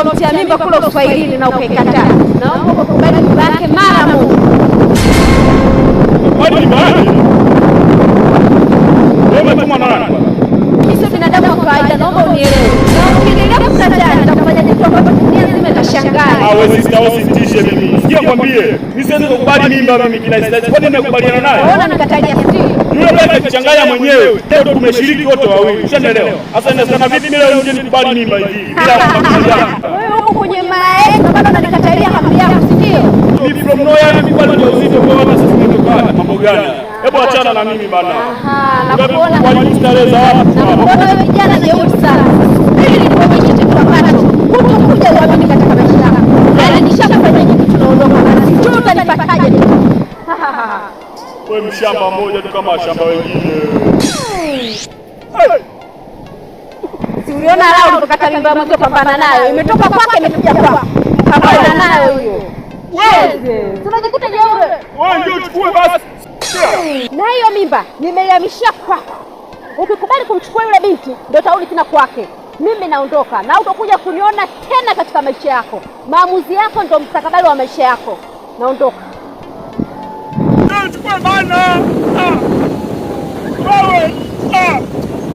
ulivyotia mimba kule Uswahilini na ukaikataa. Naomba ukubali mimba yake mara moja. Kwani bali? Wewe kama nani? Mimi si binadamu wa kawaida, naomba unielewe. Na ukiendelea kukataa nitakufanya kitu ambacho dunia nzima itashangaa. Wewe sister usitishe mimi. Sikia kwambie, mimi siwezi kukubali mimba mimi kila siku. Kwani nimekubaliana naye? Unaona nikatalia sisi. Yule bwana kuchanganya mwenyewe. Leo tumeshiriki wote wawili. Ushaelewa? Sasa inasema vipi leo nje nikubali mimba hivi? Bila kukubaliana. Wewe uko kwenye maana bado unanikatalia hamri yako, si ndio? Mimi from nowhere nikubali ujauzito kwa wana sasa tumetokana. Mambo gani? Hebu achana na mimi bana. Nakuona kwa nini starehe za watu? Nakuona wewe kijana jeuri sana. Ili nikuonyeshe kitu ambacho hutokuja uamini katika maisha yako. Yaani nishakufanya kitu tunaondoka basi. Tu utanipataje? Wewe mshamba mmoja tu kama shamba wengine. Si uliona lao ulipokata mimba mwako pambana nayo. Imetoka kwake imekuja kwako. Pambana nayo hiyo. Wewe, tunajikuta jeuri. Wewe ndio uchukue basi. Na hiyo mimba nimeihamishia kwako. Ukikubali kumchukua yule binti ndio tauli tena kwake. Mimi naondoka na utakuja kuniona tena katika maisha yako. Maamuzi yako ndio mstakabali wa maisha yako. Naondoka. Chukua bana. Wewe